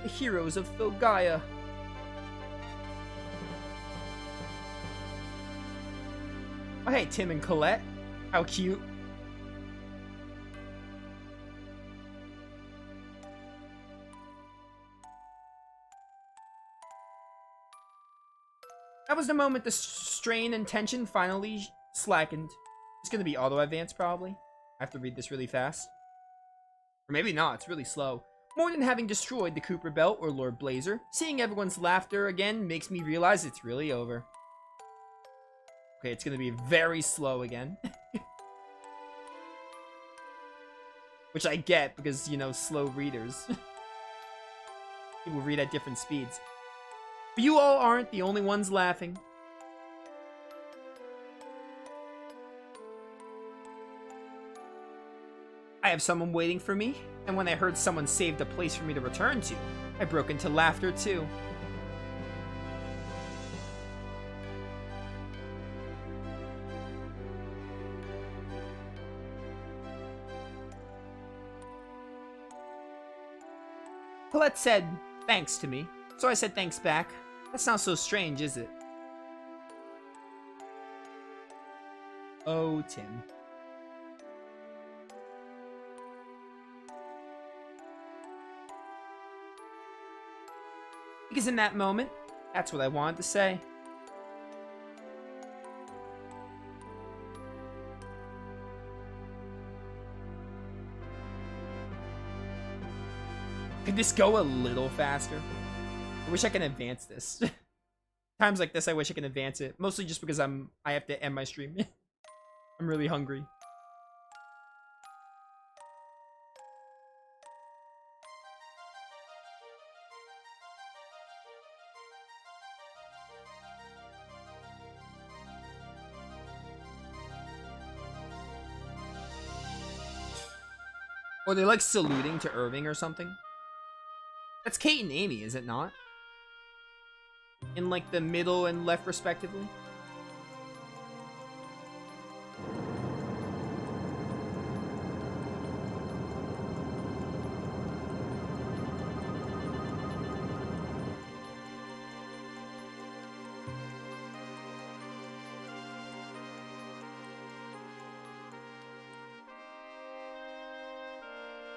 the heroes of Filgaia. Oh, hey, Tim and Colette. How cute. That was the moment the strain and tension finally slackened. It's gonna be auto-advance, probably. I have to read this really fast. Or maybe not, it's really slow. More than having destroyed the Cooper Belt or Lord Blazer, seeing everyone's laughter again makes me realize it's really over. Okay, it's gonna be very slow again. Which I get, because, you know, slow readers. People read at different speeds. But you all aren't the only ones laughing. I have someone waiting for me, and when I heard someone saved a place for me to return to, I broke into laughter too. Colette said thanks to me, so I said thanks back. That's not so strange, is it? Oh, Tim. Because in that moment, that's what I wanted to say. Could this go a little faster? I wish I can advance this. Times like this, I wish I can advance it. Mostly just because I have to end my stream. I'm really hungry. Or they're like saluting to Irving or something. That's Kate and Amy, is it not? In like the middle and left respectively.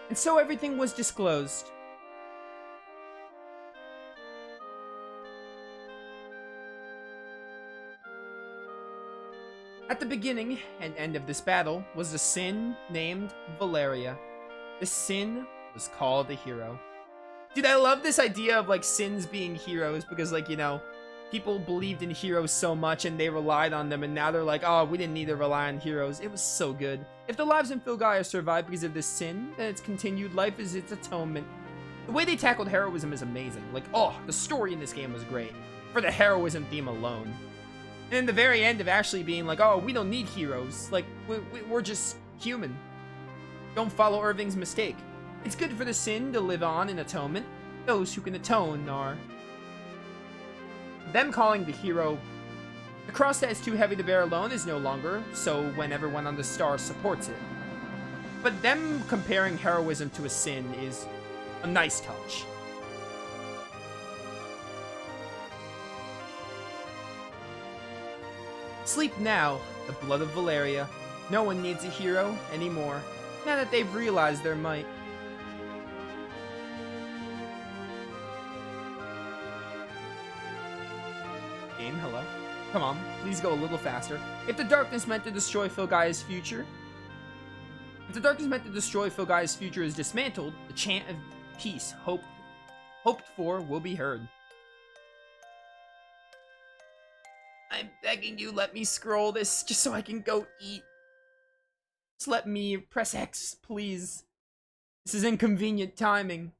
And so everything was disclosed. At the beginning and end of this battle was a sin named Valeria. The sin was called a hero. Dude, I love this idea of like sins being heroes because, like, you know, people believed in heroes so much and they relied on them, and now they're like, oh, we didn't need to rely on heroes. It was so good. If the lives in Filgaia survived because of this sin, then its continued life is its atonement. The way they tackled heroism is amazing. Like, oh, the story in this game was great. For the heroism theme alone. And in the very end of actually being like, oh, we don't need heroes. Like, we're just human. Don't follow Irving's mistake. It's good for the sin to live on in atonement. Those who can atone are... Them calling the hero... The cross that is too heavy to bear alone is no longer, so when everyone on the star supports it. But them comparing heroism to a sin is a nice touch. Sleep now, the blood of Valeria. No one needs a hero anymore, now that they've realized their might. Game, hello? Come on, please go a little faster. If the darkness meant to destroy Filgaia's future... If the darkness meant to destroy Filgaia's future is dismantled, the chant of peace hoped for will be heard. I'm begging you, let me scroll this just so I can go eat. Just let me press X, please. This is inconvenient timing.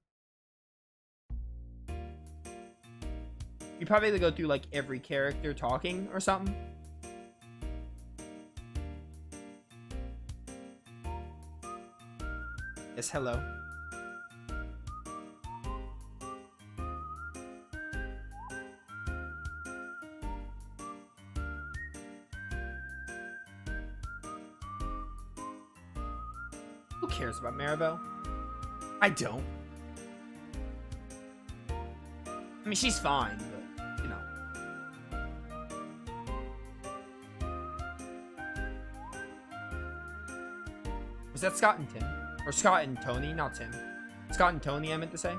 You probably have to go through like every character talking or something. Yes, hello. Who cares about Maribel? I don't. I mean, she's fine, but, you know. Was that Scott and Tim? Or Scott and Tony, not Tim. Scott and Tony, I meant to say.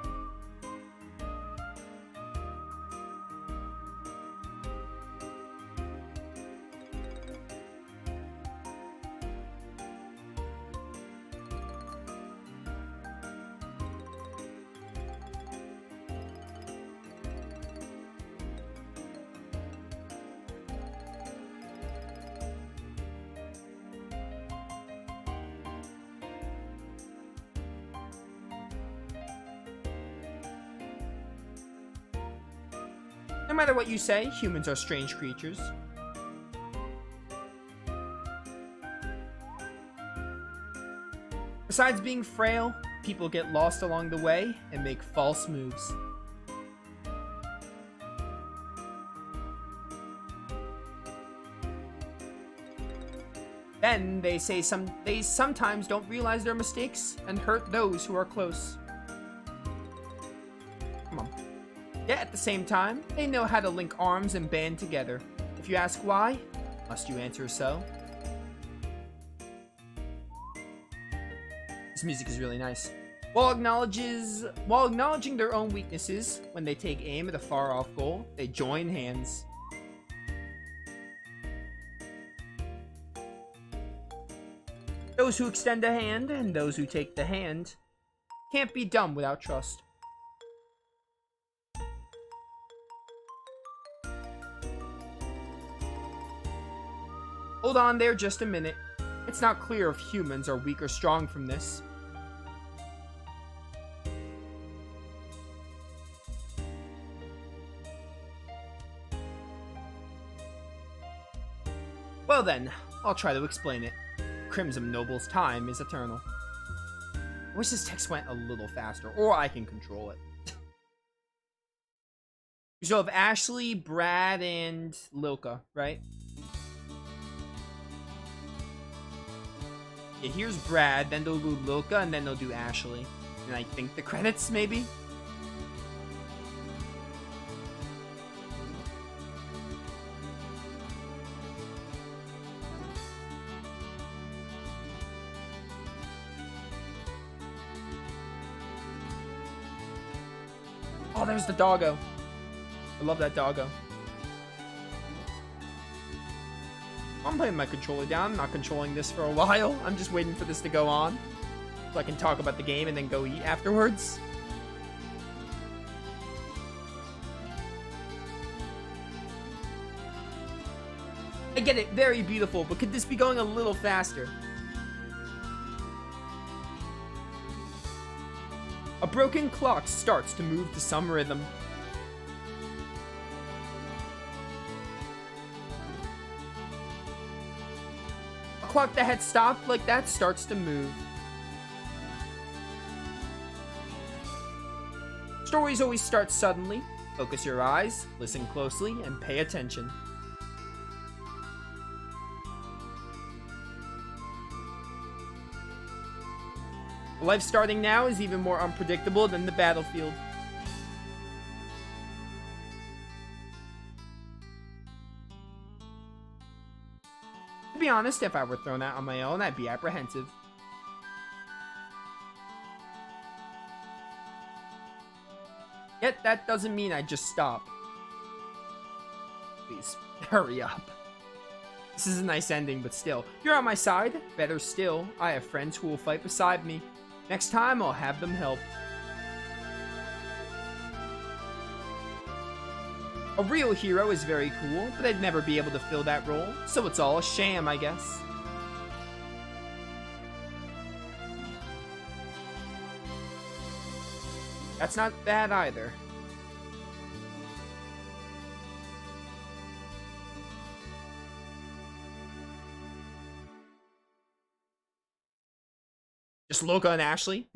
No matter what you say, humans are strange creatures. Besides being frail, people get lost along the way and make false moves. Then they sometimes don't realize their mistakes and hurt those who are close. Come on. Yet at the same time, they know how to link arms and band together. If you ask why, must you answer so? This music is really nice. While acknowledging their own weaknesses, when they take aim at a far-off goal, they join hands. Those who extend a hand and those who take the hand can't be done without trust. Hold on there just a minute. It's not clear if humans are weak or strong from this. Well then, I'll try to explain it. Crimson Noble's time is eternal. I wish this text went a little faster, or I can control it. We still have Ashley, Brad, and Lilka, right? Yeah, here's Brad, then they'll do Lilka, and then they'll do Ashley. And I think the credits, maybe? Oh, there's the doggo. I love that doggo. I'm putting my controller down. I'm not controlling this for a while. I'm just waiting for this to go on so I can talk about the game and then go eat afterwards. I get it, very beautiful, but could this be going a little faster? A broken clock starts to move to some rhythm. A clock that had stopped like that starts to move. Stories always start suddenly. Focus your eyes, listen closely, and pay attention. Life starting now is even more unpredictable than the battlefield. To be honest, if I were thrown out on my own, I'd be apprehensive. Yet that doesn't mean I just stop. Please, hurry up. This is a nice ending, but still. You're on my side. Better still, I have friends who will fight beside me. Next time, I'll have them help. A real hero is very cool, but I'd never be able to fill that role, so it's all a sham, I guess. That's not bad either. Just Loka and Ashley,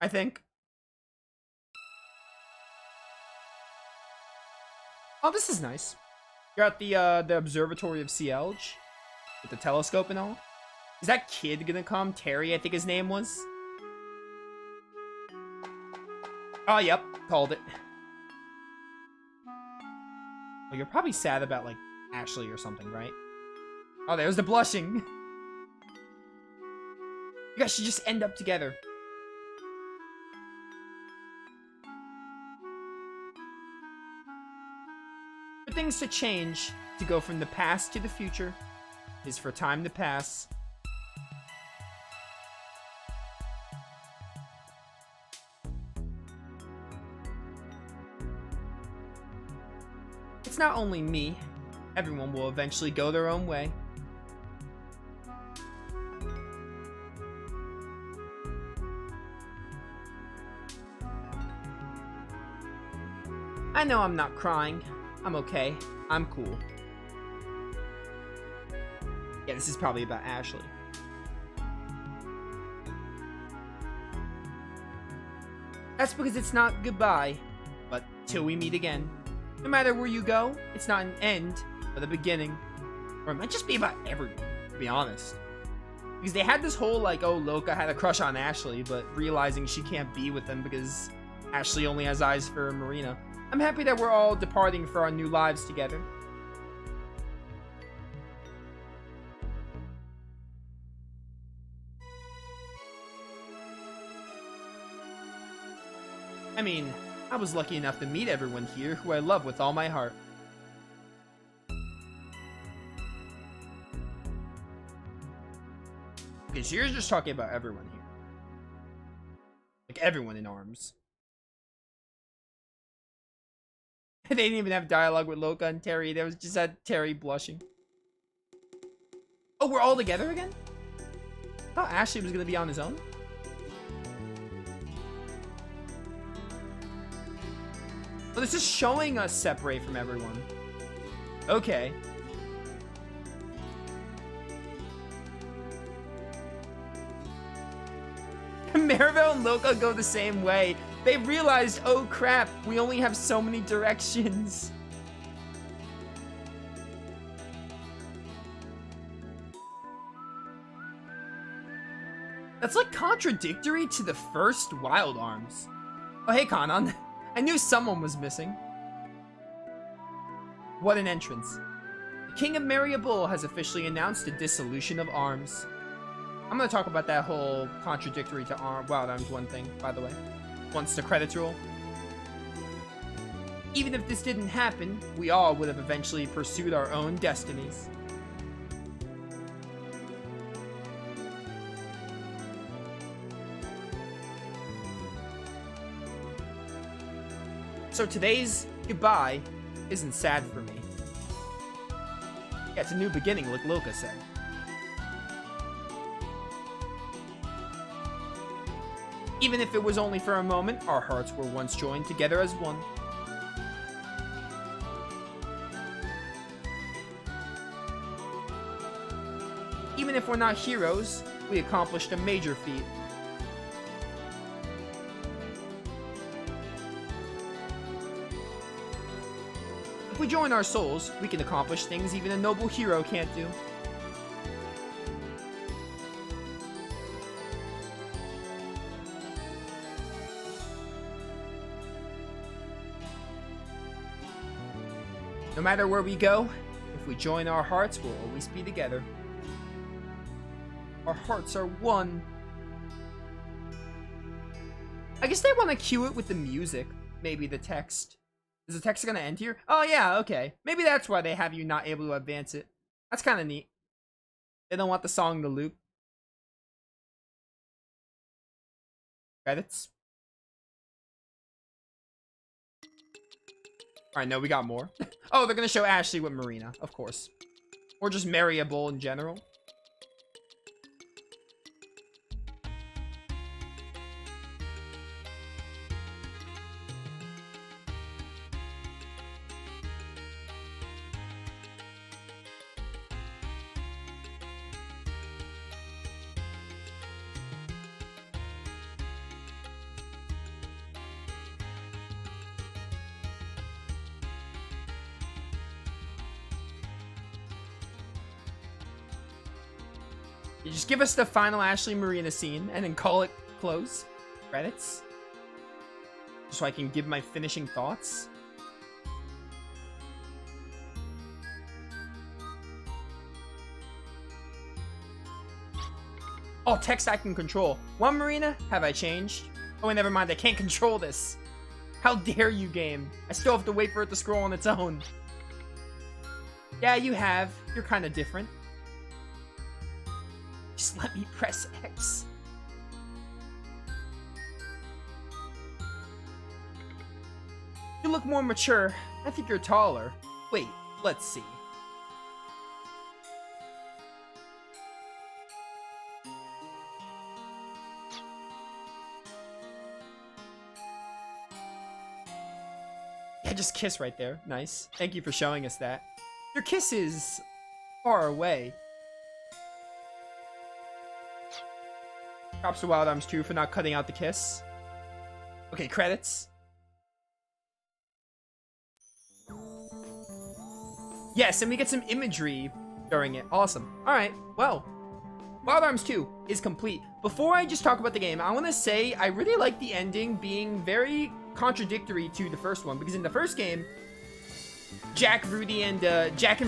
I think. Oh, this is nice. You're at the observatory of Cielge with the telescope and all. Is that kid gonna come? Terry, I think his name was. Oh, yep, called it. Oh, you're probably sad about, like, Ashley or something, right? Oh, there's the blushing. You guys should just end up together. For things to change, to go from the past to the future, is for time to pass. It's not only me. Everyone will eventually go their own way. I know I'm not crying. I'm okay. I'm cool. Yeah, this is probably about Ashley. That's because it's not goodbye, but till we meet again. No matter where you go, it's not an end, but a beginning. Or it might just be about everyone, to be honest. Because they had this whole, like, oh, Loka had a crush on Ashley, but realizing she can't be with him because Ashley only has eyes for Marina. I'm happy that we're all departing for our new lives together. I mean, I was lucky enough to meet everyone here who I love with all my heart. Okay, so you're just talking about everyone here. Like, everyone in arms. They didn't even have dialogue with Loka and Terry. There was just that Terry blushing. Oh, we're all together again? I thought Ashley was gonna be on his own. Oh, this is showing us separate from everyone. Okay. Maribel and Loka go the same way. They realized, oh crap, we only have so many directions. That's like contradictory to the first Wild Arms. Oh, hey, Kanon. I knew someone was missing. What an entrance. The King of Mariabul has officially announced the dissolution of arms. I'm gonna talk about that whole contradictory to Wild Arms 1 thing, by the way. Once the credits roll. Even if this didn't happen, we all would have eventually pursued our own destinies. So today's goodbye isn't sad for me. Yeah, it's a new beginning, like Loka said. Even if it was only for a moment, our hearts were once joined together as one. Even if we're not heroes, we accomplished a major feat. If we join our souls, we can accomplish things even a noble hero can't do. No matter where we go, if we join our hearts, we'll always be together. Our hearts are one. I guess they want to cue it with the music. Maybe the text. Is the text gonna end here? Oh yeah, okay. Maybe that's why they have you not able to advance it. That's kind of neat. They don't want the song to loop. Credits. Alright, no, we got more. Oh, they're gonna show Ashley with Marina, of course. Or just Mariabul in general. You just give us the final Ashley Marina scene and then call it close. Credits. So I can give my finishing thoughts. Oh, text I can control. One Marina, have I changed? Oh, wait, never mind. I can't control this. How dare you, game? I still have to wait for it to scroll on its own. Yeah, you have. You're kind of different. Just let me press X. You look more mature. I think you're taller. Wait, let's see. Yeah, just kiss right there. Nice. Thank you for showing us that. Your kiss is far away. Props to Wild Arms 2 for not cutting out the kiss. Okay, credits. Yes, and we get some imagery during it. Awesome. Alright, well. Wild Arms 2 is complete. Before I just talk about the game, I want to say I really like the ending being very contradictory to the first one. Because in the first game, Jack and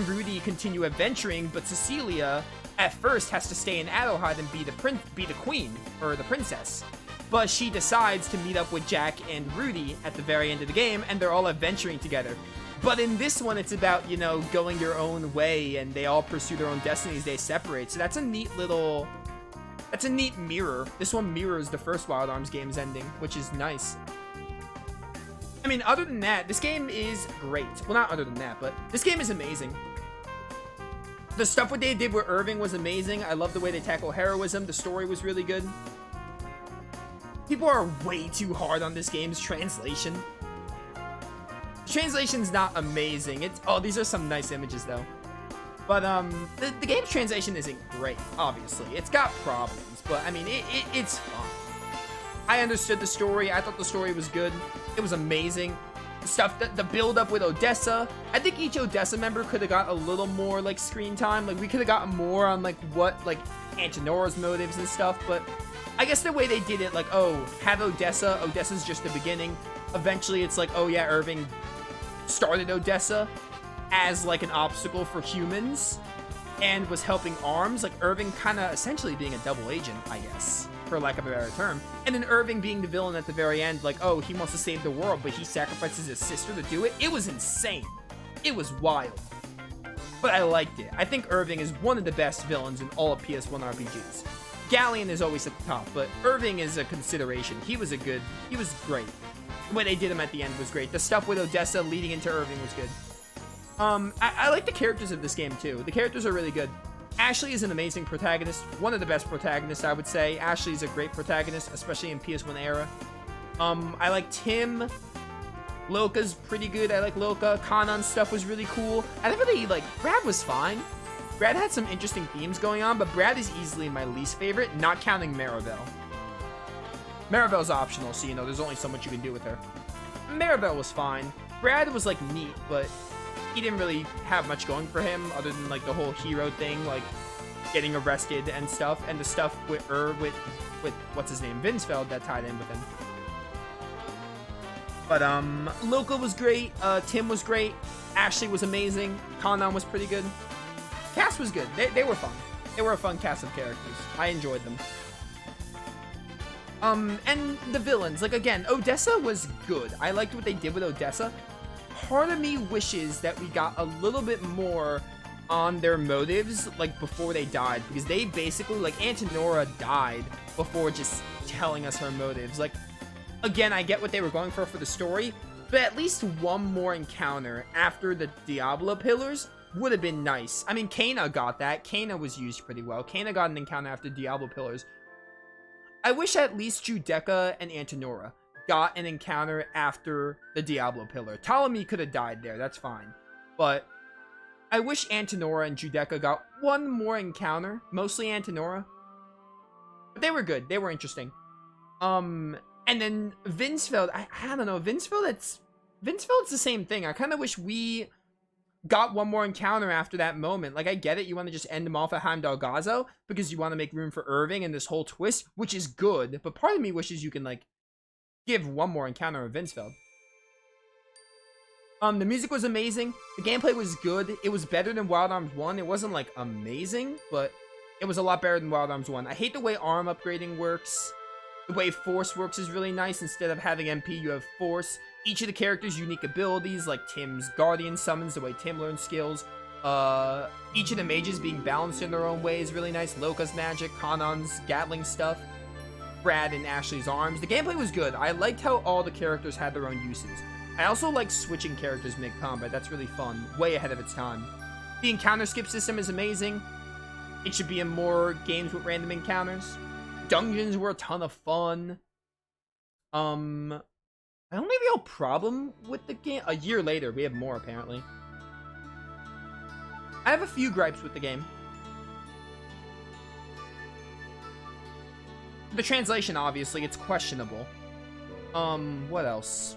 Rudy continue adventuring, but Cecilia at first has to stay in Adelheid and be the queen, or the princess. But she decides to meet up with Jack and Rudy at the very end of the game, and they're all adventuring together. But in this one, it's about, you know, going your own way, and they all pursue their own destinies, they separate. So that's a neat little... That's a neat mirror. This one mirrors the first Wild Arms game's ending, which is nice. I mean, other than that, this game is great. Well, not other than that, but this game is amazing. The stuff what they did with Irving was amazing. I love the way they tackle heroism. The story was really good. People are way too hard on this game's translation. The translation's not amazing. Oh, these are some nice images, though. But, the game's translation isn't great, obviously. It's got problems, but, I mean, it's fun. I understood the story. I thought the story was good. It was amazing. The build-up with Odessa. I think each Odessa member could have got a little more, like, screen time. Like, we could have gotten more on, like, what, like, Antinora's motives and stuff, but I guess the way they did it, like, oh, have Odessa. Odessa's just the beginning. Eventually, it's like, oh, yeah, Irving started Odessa as, like, an obstacle for humans and was helping Arms. Like, Irving kind of essentially being a double agent, I guess, for lack of a better term. And then Irving being the villain at the very end, like, oh, he wants to save the world, but he sacrifices his sister to do it. It was insane. It was wild. But I liked it. I think Irving is one of the best villains in all of PS1 RPGs. Galleon is always at the top, but Irving is a consideration. He was great. The way they did him at the end was great. The stuff with Odessa leading into Irving was good. I like the characters of this game, too. The characters are really good. Ashley is an amazing protagonist. One of the best protagonists, I would say. Ashley is a great protagonist, especially in PS1 era. I like Tim. Loka's pretty good. I like Loka. Kanon's stuff was really cool. I didn't really, like, Brad was fine. Brad had some interesting themes going on, but Brad is easily my least favorite, not counting Maribel. Maribel's optional, so, you know, there's only so much you can do with her. Maribel was fine. Brad was, like, neat, but he didn't really have much going for him other than, like, the whole hero thing, like, getting arrested and stuff, and the stuff with what's his name, Vinsfeld, that tied in with him. But, Loka was great, Tim was great, Ashley was amazing, Kanan was pretty good. Cast was good. They were fun. They were a fun cast of characters. I enjoyed them. And the villains, like, again, Odessa was good. I liked what they did with Odessa. Part of me wishes that we got a little bit more on their motives, like, before they died, because they basically, like, Antinora died before just telling us her motives. Like, again, I get what they were going for the story, but at least one more encounter after the Diablo Pillars would have been nice. I mean, Kena got that. Kena was used pretty well. Kena got an encounter after Diablo Pillars. I wish at least Judecca and Antinora got an encounter after the Diablo Pillar. Ptolemy could have died there. That's fine. But I wish Antinora and Judecca got one more encounter. Mostly Antinora. But they were good. They were interesting. And then Vinsfeld. I don't know. Vinsfeld's the same thing. I kind of wish we got one more encounter after that moment. Like, I get it, you want to just end him off at Heimdall Gazo because you want to make room for Irving and this whole twist, which is good, but part of me wishes you can, like, give one more encounter of Vinsfeld. The music was amazing. The gameplay was good. It was better than Wild Arms 1. It wasn't, like, amazing, but It was a lot better than Wild Arms 1. I hate the way arm upgrading works. The way Force works is really nice. Instead of having MP, you have Force. Each of the characters' unique abilities, like Tim's Guardian summons, the way Tim learns skills. Each of the mages being balanced in their own way is really nice. Loka's magic, Kanon's Gatling stuff, Brad and Ashley's arms. The gameplay was good. I liked how all the characters had their own uses. I also like switching characters mid-combat. That's really fun. Way ahead of its time. The encounter skip system is amazing. It should be in more games with random encounters. Dungeons were a ton of fun. My only real problem with the game... A year later, we have more, apparently. I have a few gripes with the game. The translation, obviously, it's questionable. What else?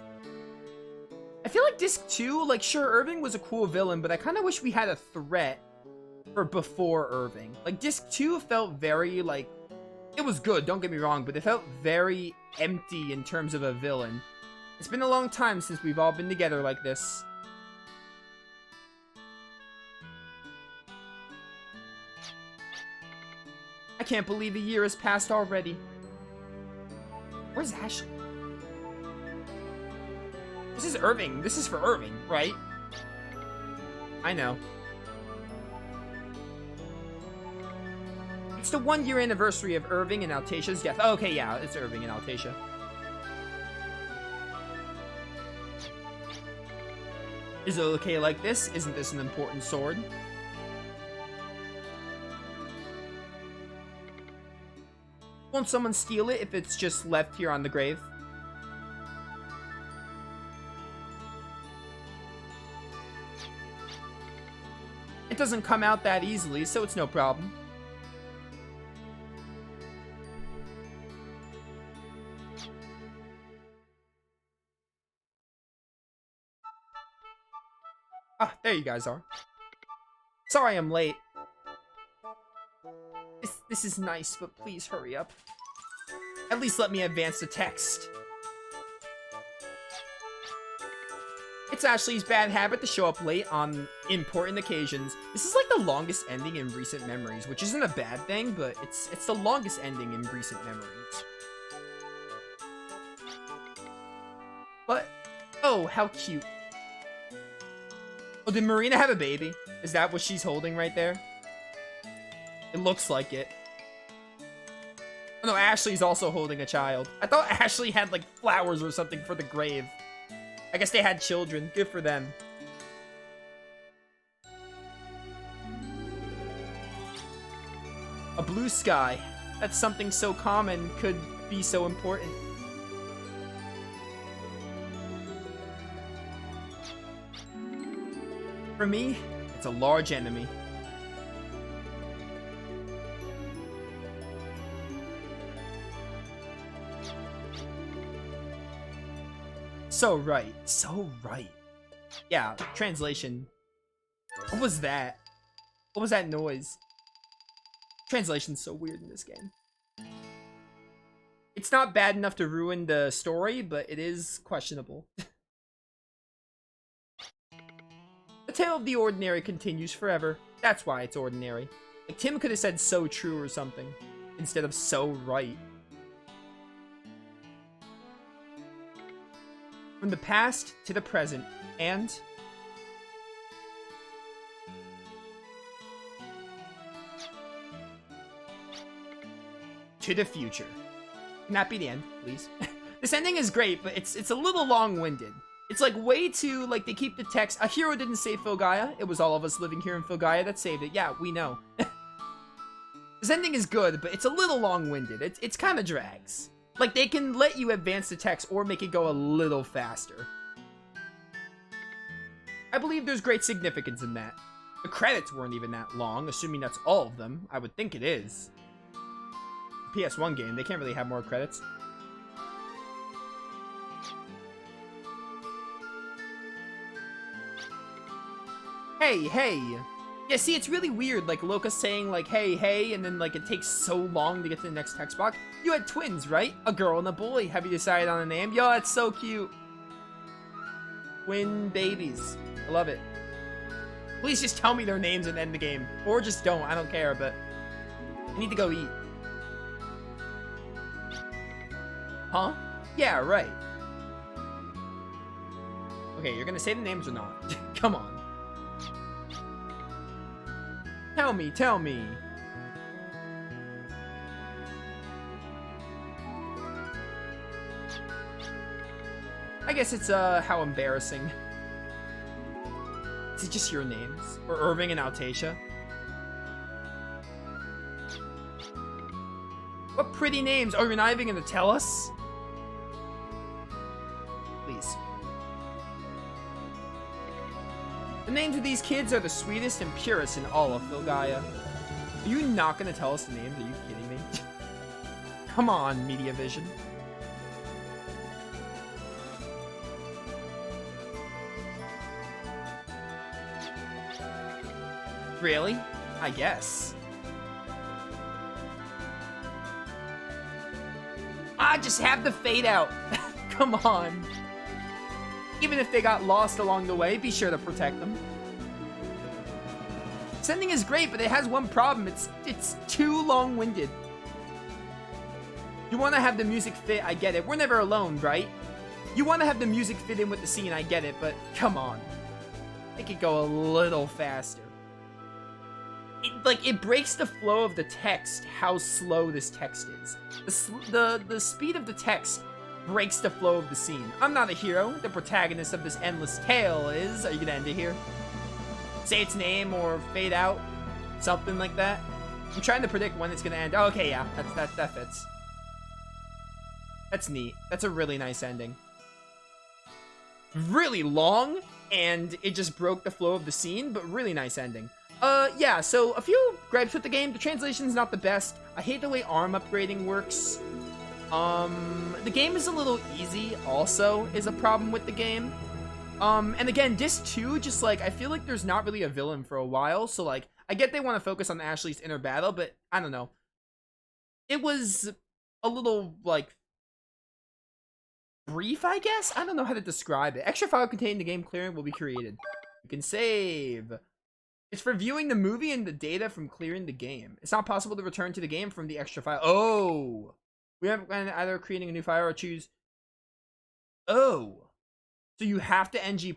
I feel like Disc 2, like, sure, Irving was a cool villain, but I kind of wish we had a threat for before Irving. Like, Disc 2 felt very, like... It was good, don't get me wrong, but it felt very empty in terms of a villain. It's been a long time since we've all been together like this. I can't believe a year has passed already. Where's Ashley? This is Irving. This is for Irving, right? I know. It's the 1-year anniversary of Irving and Altasia's death. Oh, okay, yeah, it's Irving and Altasia. Is it okay like this? Isn't this an important sword? Won't someone steal it if it's just left here on the grave? It doesn't come out that easily, so it's no problem. Ah, there you guys are. Sorry I'm late. This is nice, but please hurry up. At least let me advance the text. It's Ashley's bad habit to show up late on important occasions. This is like the longest ending in recent memories, which isn't a bad thing, but it's the longest ending in recent memories. But, oh, how cute. Oh, did Marina have a baby? Is that what she's holding right there? It looks like it. Oh, no, Ashley's also holding a child. I thought Ashley had, like, flowers or something for the grave. I guess they had children. Good for them. A blue sky. That's something so common could be so important. For me, it's a large enemy. So right. So right. Yeah, translation. What was that? What was that noise? Translation's so weird in this game. It's not bad enough to ruin the story, but it is questionable. The tale of the ordinary continues forever. That's why it's ordinary. Like, Tim could have said so true or something, instead of so right. From the past to the present, and... to the future. Can that be the end, please? This ending is great, but it's a little long-winded. It's like way too, like, they keep the text. A hero didn't save Filgaia. It was all of us living here in Filgaia that saved it. Yeah, we know. This ending is good, but it's a little long-winded. It's kind of drags. Like, they can let you advance the text or make it go a little faster. I believe there's great significance in that. The credits weren't even that long, assuming that's all of them. I would think it is. PS1 game, they can't really have more credits. Hey, hey. Yeah, see, it's really weird, like, Loka saying, like, hey, hey, and then, like, it takes so long to get to the next text box. You had twins, right? A girl and a boy. Have you decided on a name? Yo, that's so cute. Twin babies. I love it. Please just tell me their names and end the game. Or just don't. I don't care, but... I need to go eat. Huh? Yeah, right. Okay, you're gonna say the names or not? Come on. Tell me, tell me. I guess it's, how embarrassing. Is it just your names? Or Irving and Altacia? What pretty names? Oh, you're not even gonna tell us? Please. The names of these kids are the sweetest and purest in all of Filgaia. Are you not gonna tell us the names? Are you kidding me? Come on, Media Vision. Really? I guess. Just have the fade out. Come on. Even if they got lost along the way, be sure to protect them. Sending is great, but it has one problem. It's too long-winded. You want to have the music fit, I get it. We're never alone, right? You want to have the music fit in with the scene, I get it, but come on. Make it go a little faster. It breaks the flow of the text, how slow this text is. The speed of the text breaks the flow of the scene. I'm not a hero. The protagonist of this endless tale is. Are you gonna end it here? Say its name or fade out? Something like that? I'm trying to predict when it's gonna end. Oh, okay, yeah. That fits. That's neat. That's a really nice ending. Really long, and it just broke the flow of the scene, but really nice ending. Yeah, so a few gripes with the game. The translation's not the best. I hate the way arm upgrading works. The game is a little easy also is a problem with the game. And again, Disc 2, just like, I feel like there's not really a villain for a while, so like, I get they want to focus on Ashley's inner battle, but I don't know. It was a little, like, brief, I guess? I don't know how to describe it. Extra file contained in the game clearing will be created. You can save. It's for viewing the movie and the data from clearing the game. It's not possible to return to the game from the extra file. Oh! We have either creating a new file or choose. Oh! So you have to NG+?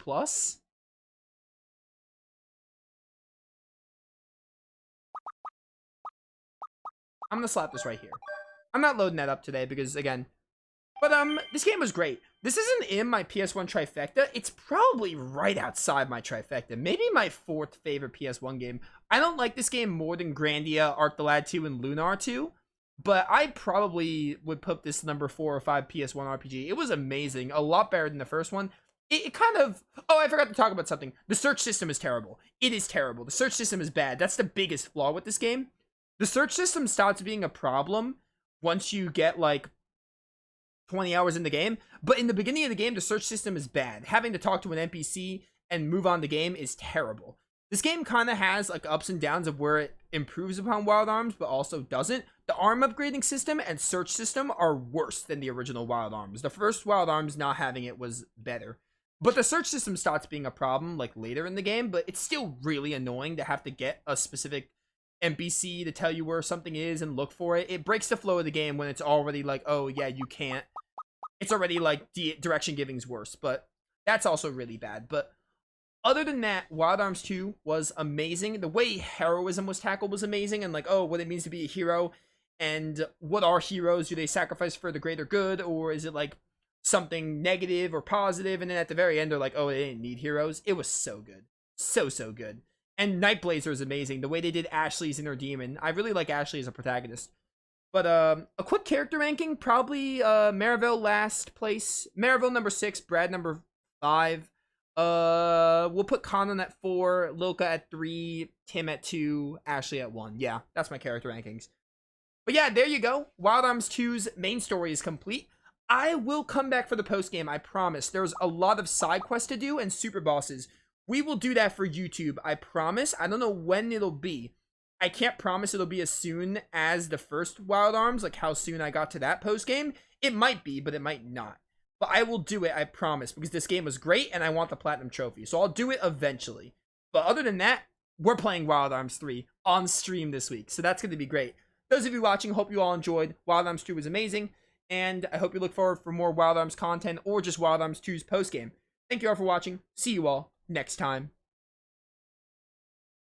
I'm gonna slap this right here. I'm not loading that up today because, again... But, this game was great. This isn't in my PS1 trifecta. It's probably right outside my trifecta. Maybe my fourth favorite PS1 game. I don't like this game more than Grandia, Arc the Lad 2, and Lunar 2. But I probably would put this number 4 or 5 PS1 RPG. It was amazing. A lot better than the first one. It kind of... Oh, I forgot to talk about something. The search system is terrible. It is terrible. The search system is bad. That's the biggest flaw with this game. The search system stops being a problem once you get, like, 20 hours in the game, but in the beginning of the game, the search system is bad. Having to talk to an NPC and move on the game is terrible. This game kind of has like ups and downs of where it improves upon Wild Arms, but also doesn't. The arm upgrading system and search system are worse than the original Wild Arms. The first Wild Arms not having it was better. But the search system starts being a problem like later in the game, but it's still really annoying to have to get a specific NPC to tell you where something is and look for it. It breaks the flow of the game when it's already like, oh yeah, you can't. It's already like direction giving's worse, but that's also really bad. But other than that, Wild Arms 2 was amazing. The way heroism was tackled was amazing, and like, oh, what it means to be a hero, and what are heroes? Do they sacrifice for the greater good, or is it like something negative or positive? And then at the very end, they're like, oh, they didn't need heroes. It was so good. So good. And Nightblazer is amazing. The way they did Ashley's inner demon. I really like Ashley as a protagonist. But a quick character ranking, probably Marivel last place. Marivel number 6, Brad number 5. We'll put Conan at 4, Lilka at 3, Tim at 2, Ashley at 1. Yeah, that's my character rankings. But yeah, there you go. Wild Arms 2's main story is complete. I will come back for the post game, I promise. There's a lot of side quests to do and super bosses. We will do that for YouTube, I promise. I don't know when it'll be. I can't promise it'll be as soon as the first Wild Arms, like how soon I got to that post-game. It might be, but it might not. But I will do it, I promise, because this game was great and I want the Platinum Trophy. So I'll do it eventually. But other than that, we're playing Wild Arms 3 on stream this week. So that's going to be great. Those of you watching, hope you all enjoyed. Wild Arms 2 was amazing, and I hope you look forward for more Wild Arms content or just Wild Arms 2's postgame. Thank you all for watching. See you all next time.